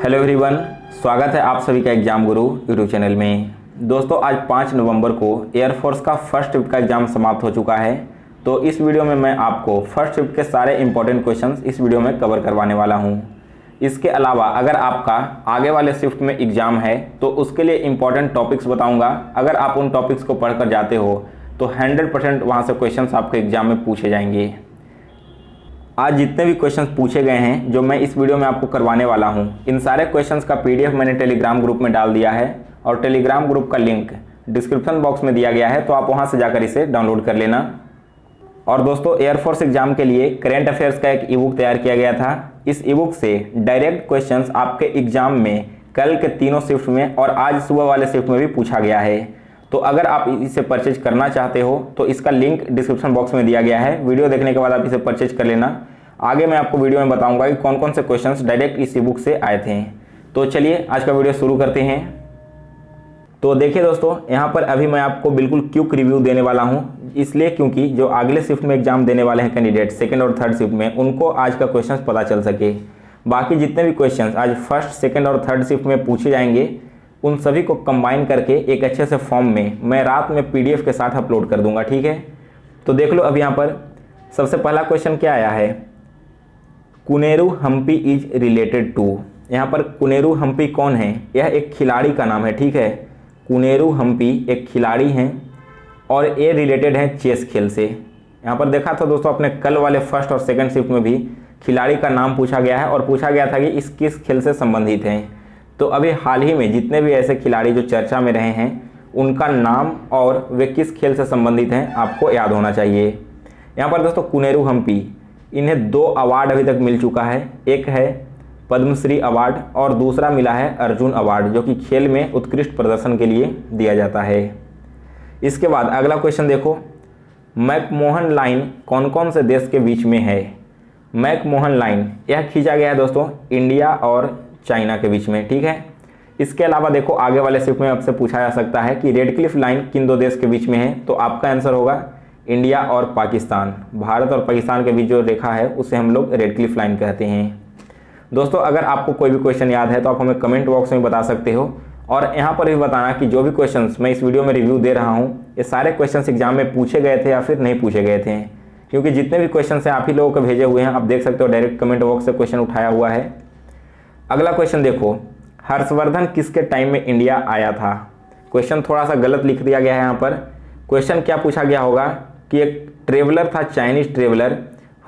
Hello everyone, स्वागत है आप सभी का एग्जाम गुरु यूट्यूब चैनल में। दोस्तों आज 5 नवंबर को एयरफोर्स का फर्स्ट शिफ्ट का एग्ज़ाम समाप्त हो चुका है। तो इस वीडियो में मैं आपको फर्स्ट शिफ्ट के सारे इंपॉर्टेंट क्वेश्चंस इस वीडियो में कवर करवाने वाला हूं। इसके अलावा अगर आपका आगे वाले शिफ्ट में एग्ज़ाम है तो उसके लिए इंपॉर्टेंट टॉपिक्स बताऊँगा। अगर आप उन टॉपिक्स को पढ़ कर जाते हो तो 100% वहाँ से क्वेश्चन आपके एग्ज़ाम में पूछे जाएंगे। आज जितने भी क्वेश्चंस पूछे गए हैं जो मैं इस वीडियो में आपको करवाने वाला हूं, इन सारे क्वेश्चंस का पीडीएफ मैंने टेलीग्राम ग्रुप में डाल दिया है और टेलीग्राम ग्रुप का लिंक डिस्क्रिप्शन बॉक्स में दिया गया है, तो आप वहां से जाकर इसे डाउनलोड कर लेना। और दोस्तों एयरफोर्स एग्जाम के लिए करेंट अफेयर्स का एक ई बुक तैयार किया गया था। इस ई बुक से डायरेक्ट क्वेश्चंस आपके एग्जाम में कल के तीनों शिफ्ट में और आज सुबह वाले शिफ्ट में भी पूछा गया है। तो अगर आप इसे परचेज करना चाहते हो तो इसका लिंक डिस्क्रिप्शन बॉक्स में दिया गया है। वीडियो देखने के बाद आप इसे परचेज कर लेना। आगे मैं आपको वीडियो में बताऊंगा कि कौन कौन से क्वेश्चंस डायरेक्ट इस ई बुक से आए थे। तो चलिए आज का वीडियो शुरू करते हैं। तो देखिए दोस्तों, यहाँ पर अभी मैं आपको बिल्कुल क्विक रिव्यू देने वाला हूँ, इसलिए क्योंकि जो अगले शिफ्ट में एग्जाम देने वाले हैं कैंडिडेट सेकेंड और थर्ड शिफ्ट में, उनको आज का क्वेश्चन पता चल सके। बाकी जितने भी क्वेश्चन आज फर्स्ट सेकेंड और थर्ड शिफ्ट में पूछे जाएंगे उन सभी को कंबाइन करके एक अच्छे से फॉर्म में मैं रात में पीडीएफ के साथ अपलोड कर दूंगा, ठीक है। तो देख लो अब यहाँ पर सबसे पहला क्वेश्चन क्या आया है, Kuneru Hampi is related to. यहाँ पर कुनेरू हम्पी कौन है? यह एक खिलाड़ी का नाम है, ठीक है। कुनेरू हम्पी एक खिलाड़ी हैं और ये रिलेटेड है चेस खेल से। यहाँ पर देखा था दोस्तों अपने कल वाले फर्स्ट और सेकंड शिफ्ट में भी खिलाड़ी का नाम पूछा गया है और पूछा गया था कि इस किस खेल से संबंधित हैं। तो अभी हाल ही में जितने भी ऐसे खिलाड़ी जो चर्चा में रहे हैं उनका नाम और वे किस खेल से संबंधित हैं आपको याद होना चाहिए। यहाँ पर दोस्तों कुनेरू हम्पी, इन्हें 2 अवार्ड अभी तक मिल चुका है। एक है पद्मश्री अवार्ड और दूसरा मिला है अर्जुन अवार्ड, जो कि खेल में उत्कृष्ट प्रदर्शन के लिए दिया जाता है। इसके बाद अगला क्वेश्चन देखो, मैकमोहन लाइन कौन कौन से देश के बीच में है? मैकमोहन लाइन यह खींचा गया है दोस्तों इंडिया और चाइना के बीच में, ठीक है। इसके अलावा देखो आगे वाले शिफ्ट में आपसे पूछा जा सकता है कि रेड क्लिफ लाइन किन 2 देश के बीच में है, तो आपका आंसर होगा इंडिया और पाकिस्तान। भारत और पाकिस्तान के बीच जो रेखा है उसे हम लोग रेड क्लिफ लाइन कहते हैं। दोस्तों अगर आपको कोई भी क्वेश्चन याद है तो आप हमें कमेंट बॉक्स में बता सकते हो और यहाँ पर भी बताना कि जो भी क्वेश्चंस मैं इस वीडियो में रिव्यू दे रहा हूँ ये सारे क्वेश्चंस एग्जाम में पूछे गए थे या फिर नहीं पूछे गए थे, क्योंकि जितने भी क्वेश्चन हैं आप ही लोगों को भेजे हुए हैं। आप देख सकते हो डायरेक्ट कमेंट बॉक्स से क्वेश्चन उठाया हुआ है। अगला क्वेश्चन देखो, हर्षवर्धन किसके टाइम में इंडिया आया था? क्वेश्चन थोड़ा सा गलत लिख दिया गया है यहाँ पर। क्वेश्चन क्या पूछा गया होगा कि एक ट्रेवलर था, चाइनीज ट्रेवलर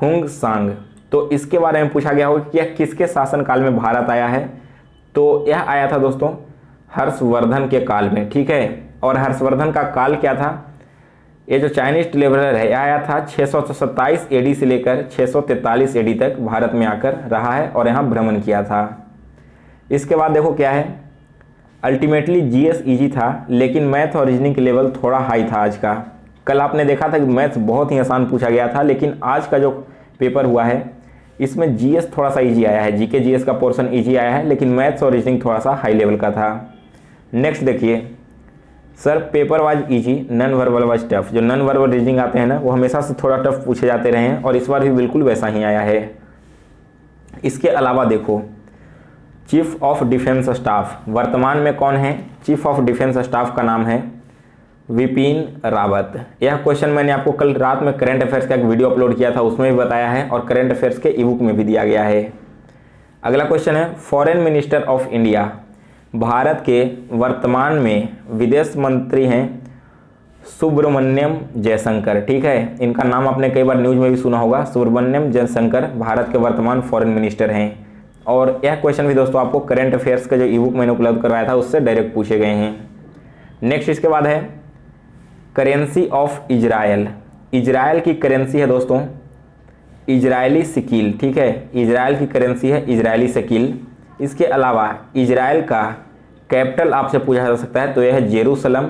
हुंग सांग, तो इसके बारे में पूछा गया होगा कि यह किसके शासनकाल में भारत आया है? तो यह आया था दोस्तों हर्षवर्धन के काल में, ठीक है। और हर्षवर्धन का काल क्या था? ये जो चाइनीज ट्रेवलर है यह आया था 627 एडी से लेकर 643 एडी तक भारत में आकर रहा है और यहाँ भ्रमण किया था। इसके बाद देखो क्या है, अल्टीमेटली जीएस इजी था लेकिन मैथ और रीजनिंग के लेवल थोड़ा हाई था आज का। कल आपने देखा था कि मैथ्स बहुत ही आसान पूछा गया था, लेकिन आज का जो पेपर हुआ है इसमें जीएस थोड़ा सा इजी आया है, जीके जीएस का पोर्शन इजी आया है, लेकिन मैथ्स और रीजनिंग थोड़ा सा हाई लेवल का था। नेक्स्ट देखिए, sir paper was easy, non verbal was tough. जो नॉन वर्बल रीजनिंग आते हैं ना वो हमेशा से थोड़ा टफ पूछे जाते रहे हैं और इस बार भी बिल्कुल वैसा ही आया है। इसके अलावा देखो, चीफ ऑफ डिफेंस स्टाफ वर्तमान में कौन है? चीफ ऑफ डिफेंस स्टाफ का नाम है विपिन रावत। यह क्वेश्चन मैंने आपको कल रात में करंट अफेयर्स का एक वीडियो अपलोड किया था, उसमें भी बताया है और करंट अफेयर्स के ई बुक में भी दिया गया है। अगला क्वेश्चन है, foreign minister of India, Bharat के वर्तमान में विदेश मंत्री हैं सुब्रमण्यम जयशंकर, ठीक है। इनका नाम आपने कई बार न्यूज़ में भी सुना होगा। सुब्रमण्यम जयशंकर भारत के वर्तमान फॉरेन मिनिस्टर हैं और यह क्वेश्चन भी दोस्तों आपको करंट अफेयर्स का जो ई बुक मैंने उपलब्ध करवाया था उससे डायरेक्ट पूछे गए हैं। नेक्स्ट इसके बाद है करेंसी ऑफ इजराइल। इजराइल की करेंसी है दोस्तों इजरायली शकील, ठीक है। इजराइल की करेंसी है इजरायली शकील। इसके अलावा इजराइल का कैपिटल आपसे पूछा जा सकता है, तो यह है जेरूसलम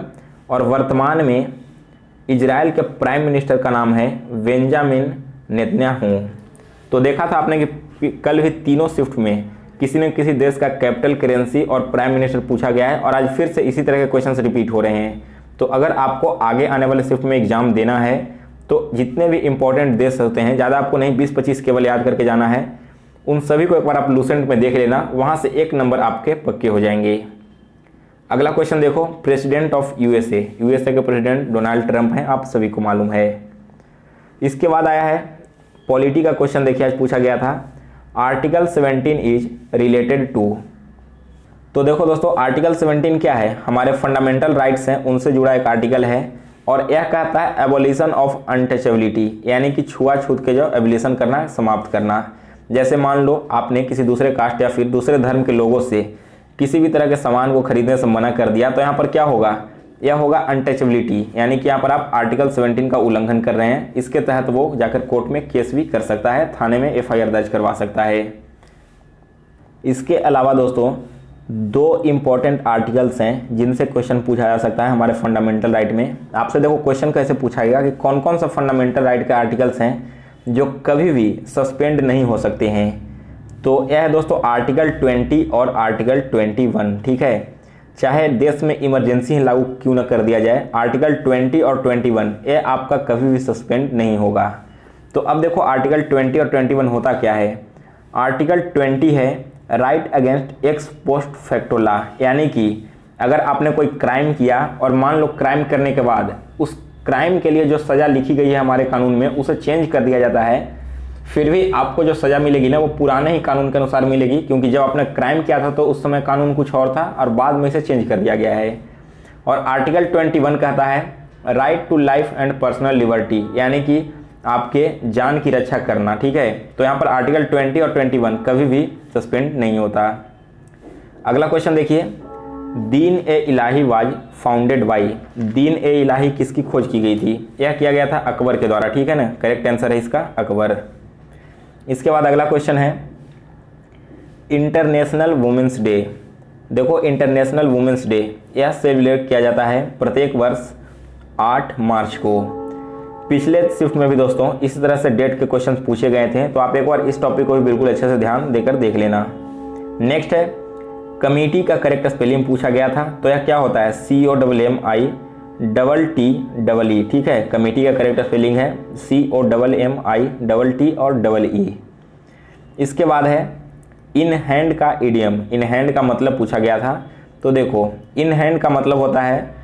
और वर्तमान में इजराइल के प्राइम मिनिस्टर का नाम है बेंजामिन नेतन्याहू। तो देखा था आपने कि कल भी तीनों शिफ्ट में किसी न किसी देश का कैपिटल, करेंसी और प्राइम मिनिस्टर पूछा गया है और आज फिर से इसी तरह के क्वेश्चंस रिपीट हो रहे हैं। तो अगर आपको आगे आने वाले शिफ्ट में एग्जाम देना है तो जितने भी इंपॉर्टेंट देश होते हैं, ज़्यादा आपको नहीं 20-25 केवल याद करके जाना है। उन सभी को एक बार आप लूसेंट में देख लेना, वहाँ से 1 नंबर आपके पक्के हो जाएंगे। अगला क्वेश्चन देखो, प्रेसिडेंट ऑफ यूएसए के प्रेसिडेंट डोनाल्ड ट्रंप हैं, आप सभी को मालूम है। इसके बाद आया है पॉलिटी का क्वेश्चन, देखिए आज पूछा गया था, आर्टिकल 17 इज रिलेटेड टू। तो देखो दोस्तों, आर्टिकल 17 क्या है, हमारे फंडामेंटल राइट्स हैं उनसे जुड़ा एक आर्टिकल है, और यह कहता है एबोलिशन ऑफ अनटचेबिलिटी, यानी कि छुआछूत के जो एबोलिशन करना है, समाप्त करना। जैसे मान लो आपने किसी दूसरे कास्ट या फिर दूसरे धर्म के लोगों से किसी भी तरह के सामान को खरीदने से मना कर दिया, तो यहाँ पर क्या होगा, यह होगा अनटचेबिलिटी, यानी कि यहाँ पर आप आर्टिकल 17 का उल्लंघन कर रहे हैं। इसके तहत वो जाकर कोर्ट में केस भी कर सकता है, थाने में FIR दर्ज करवा सकता है। इसके अलावा दोस्तों 2 इम्पॉर्टेंट आर्टिकल्स हैं जिनसे क्वेश्चन पूछा जा सकता है हमारे फंडामेंटल राइट में। आपसे देखो क्वेश्चन कैसे पूछाएगा कि कौन कौन सा फंडामेंटल राइट के आर्टिकल्स हैं जो कभी भी सस्पेंड नहीं हो सकते हैं। तो यह है दोस्तों आर्टिकल 20 और आर्टिकल 21, ठीक है। चाहे देश में इमरजेंसी लागू क्यों न कर दिया जाए, आर्टिकल 20 और 21 ये आपका कभी भी सस्पेंड नहीं होगा। तो अब देखो आर्टिकल 20 और 21 होता क्या है। आर्टिकल 20 है right against x post facto law, यानी कि अगर आपने कोई क्राइम किया और मान लो क्राइम करने के बाद उस क्राइम के लिए जो सज़ा लिखी गई है हमारे कानून में उसे चेंज कर दिया जाता है, फिर भी आपको जो सज़ा मिलेगी ना वो पुराने ही कानून के अनुसार मिलेगी, क्योंकि जब आपने क्राइम किया था तो उस समय कानून कुछ और था और बाद में इसे चेंज कर दिया गया है। और आर्टिकल 21 कहता है right to life and personal liberty, यानी कि आपके जान की रक्षा करना, ठीक है। तो यहाँ पर आर्टिकल 20 और 21 कभी भी सस्पेंड नहीं होता। अगला क्वेश्चन देखिए, दीन ए इलाही वाज फाउंडेड बाई, दीन ए इलाही किसकी खोज की गई थी, यह किया गया था अकबर के द्वारा, ठीक है ना। करेक्ट आंसर है इसका अकबर। इसके बाद अगला क्वेश्चन है इंटरनेशनल वुमेंस डे। देखो इंटरनेशनल वुमेंस डे यह सेलिब्रेट किया जाता है प्रत्येक वर्ष 8 मार्च को। पिछले शिफ्ट में भी दोस्तों इसी तरह से डेट के क्वेश्चन पूछे गए थे, तो आप एक बार इस टॉपिक को भी बिल्कुल अच्छे से ध्यान देकर देख लेना। नेक्स्ट है कमेटी का करेक्ट स्पेलिंग पूछा गया था, तो यह क्या होता है, COMMITTEE, ठीक है। कमेटी का करेक्ट स्पेलिंग है COMMITT और EE। इसके बाद है इन हैंड का इडियम, इन हैंड का मतलब पूछा गया था। तो देखो इन हैंड का मतलब होता है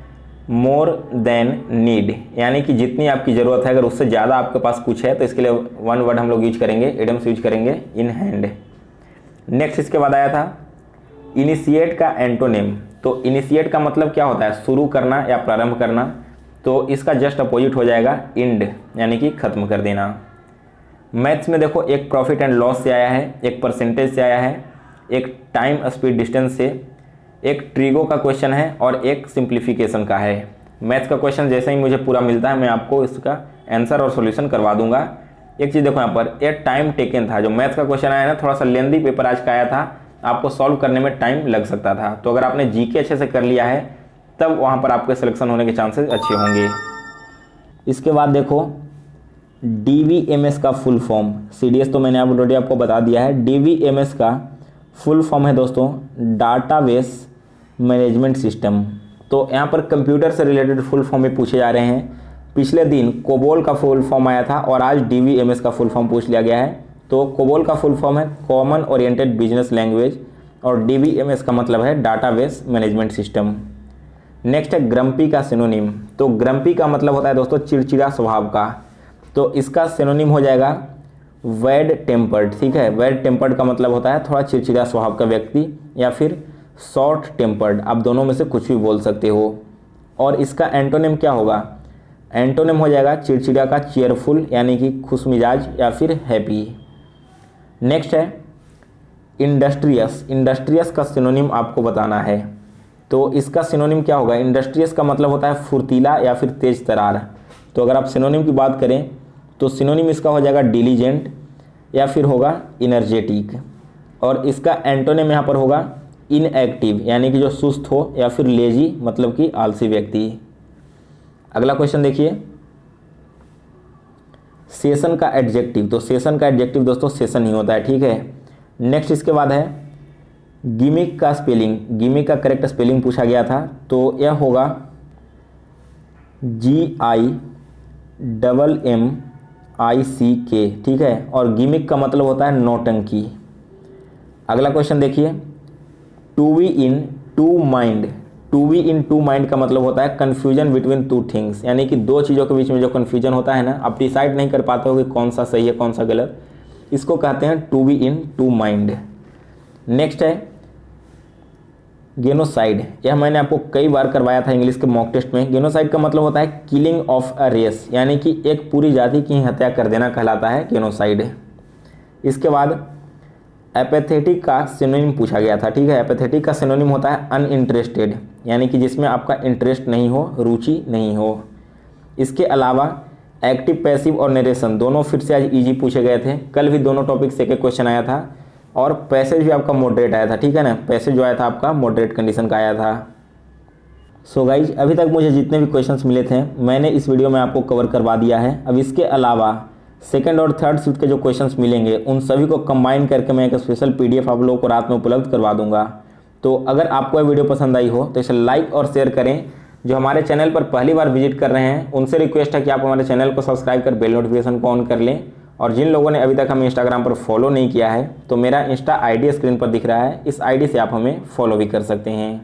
मोर देन नीड, यानी कि जितनी आपकी ज़रूरत है अगर उससे ज़्यादा आपके पास कुछ है तो इसके लिए 1 वर्ड हम लोग यूज करेंगे, इडियम्स यूज करेंगे, इन हैंड। नेक्स्ट इसके बाद आया था इनिशिएट का एंटोनिम। तो इनिशिएट का मतलब क्या होता है, शुरू करना या प्रारंभ करना, तो इसका जस्ट अपोजिट हो जाएगा इंड, यानी कि ख़त्म कर देना। मैथ्स में देखो एक प्रॉफिट एंड लॉस से आया है, एक परसेंटेज से आया है, एक टाइम स्पीड डिस्टेंस से, एक ट्रिगो का क्वेश्चन है और एक सिंप्लीफिकेशन का है। मैथ्स का क्वेश्चन जैसे ही मुझे पूरा मिलता है मैं आपको इसका आंसर और सॉल्यूशन करवा दूंगा। एक चीज़ देखो यहाँ पर, ये टाइम टेकन था, जो मैथ्स का क्वेश्चन आया ना थोड़ा सा लेंदी पेपर आज का आया था, आपको सॉल्व करने में टाइम लग सकता था। तो अगर आपने जीके अच्छे से कर लिया है तब वहाँ पर आपके सिलेक्शन होने के चांसेस अच्छे होंगे। इसके बाद देखो DVMS का फुल फॉर्म, CDS तो मैंने ऑलरेडी आपको बता दिया है। DVMS का फुल फॉर्म है दोस्तों डाटाबेस मैनेजमेंट सिस्टम। तो यहाँ पर कंप्यूटर से रिलेटेड फुल फॉर्म भी पूछे जा रहे हैं। पिछले दिन कोबोल का फुल फॉर्म आया था और आज DVMS का फुल फॉर्म पूछ लिया गया है। तो कोबोल का फुल फॉर्म है कॉमन ओरिएंटेड बिजनेस लैंग्वेज और DVMS का मतलब है डाटाबेस मैनेजमेंट सिस्टम। नेक्स्ट है ग्रम्पी का सिनोनिम। तो ग्रम्पी का मतलब होता है दोस्तों चिड़चिड़ा स्वभाव का, तो इसका सिनोनिम हो जाएगा बैड टेम्पर्ड, ठीक है। बैड टेम्पर्ड का मतलब होता है थोड़ा चिड़चिड़ा स्वभाव का व्यक्ति, या फिर शॉर्ट टेम्पर्ड, आप दोनों में से कुछ भी बोल सकते हो। और इसका एंटोनिम क्या होगा, एंटोनिम हो जाएगा चिड़चिड़ा का चेयरफुल, यानी कि खुश मिजाज या फिर हैप्पी। नेक्स्ट है इंडस्ट्रियस। इंडस्ट्रियस का सिनोनिम आपको बताना है, तो इसका सिनोनिम क्या होगा, इंडस्ट्रियस का मतलब होता है फुर्तीला या फिर तेज तरार। तो अगर आप सिनोनिम की बात करें तो सिनोनिम इसका हो जाएगा डिलीजेंट या फिर होगा इनर्जेटिक। और इसका एंटोनिम यहाँ पर होगा इनएक्टिव, यानी कि जो सुस्त हो, या फिर लेजी मतलब कि आलसी व्यक्ति। अगला क्वेश्चन देखिए सेशन का एडजेक्टिव। तो सेशन का एडजेक्टिव दोस्तों सेशन ही होता है, ठीक है। नेक्स्ट इसके बाद है गिमिक का स्पेलिंग। गिमिक का करेक्ट स्पेलिंग पूछा गया था, तो यह होगा GIMMICK, ठीक है। और गिमिक का मतलब होता है नौटंकी, अगला क्वेश्चन देखिए, to be in two mind. To be in two mind का मतलब होता है कन्फ्यूजन बिटवीन टू थिंग्स, यानी कि दो चीज़ों के बीच में जो कन्फ्यूजन होता है ना, आप डिसाइड नहीं कर पाते हो कि कौन सा सही है कौन सा गलत, इसको कहते हैं to be in two mind. Next है गेनोसाइड। यह मैंने आपको कई बार करवाया था इंग्लिश के मॉक टेस्ट में। गेनोसाइड का मतलब होता है किलिंग ऑफ अ रेस, यानी कि एक पूरी जाति की हत्या कर देना कहलाता है गेनोसाइड। इसके बाद एपेथेटिक का सिनोनिम पूछा गया था, ठीक है। एपेथेटिक का सिनोनिम होता है अनइंटरेस्टेड, यानी कि जिसमें आपका इंटरेस्ट नहीं हो, रुचि नहीं हो। इसके अलावा एक्टिव, पैसिव और नरेशन दोनों फिर से आज इजी पूछे गए थे। कल भी दोनों टॉपिक से एक क्वेश्चन आया था और पैसेज भी आपका मॉडरेट आया था, ठीक है ना। पैसेज जो आया था आपका मॉडरेट कंडीशन का आया था। सो गाइज, अभी तक मुझे जितने भी क्वेश्चंस मिले थे मैंने इस वीडियो में आपको कवर करवा दिया है। अब इसके अलावा सेकंड और थर्ड शिफ्ट के जो क्वेश्चंस मिलेंगे उन सभी को कंबाइन करके मैं एक स्पेशल PDF आप लोगों को रात में उपलब्ध करवा दूंगा। तो अगर आपको यह वीडियो पसंद आई हो तो इसे लाइक और शेयर करें। जो हमारे चैनल पर पहली बार विजिट कर रहे हैं उनसे रिक्वेस्ट है कि आप हमारे चैनल को सब्सक्राइब कर बेल नोटिफिकेशन को ऑन कर लें। और जिन लोगों ने अभी तक हमें इंस्टाग्राम पर फॉलो नहीं किया है तो मेरा इंस्टा ID स्क्रीन पर दिख रहा है, इस ID से आप हमें फॉलो भी कर सकते हैं।